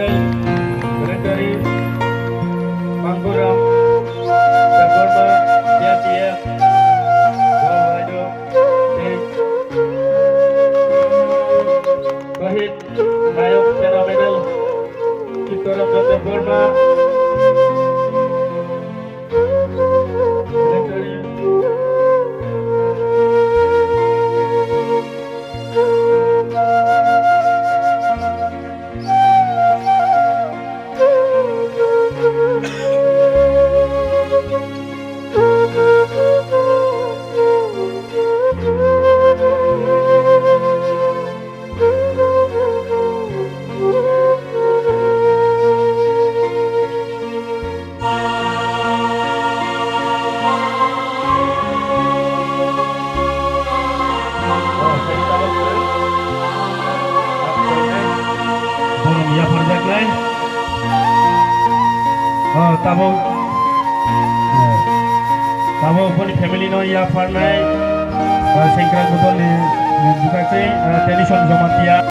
Sulai Berendari Mangguram Jakarta Tiap Wahwado Wahid Nayok Channel Medal Citoram Dr. Burma Berendari ya project lain. Tabo pun family no ya farnai sengkran botol ni juga sih tension zaman dia.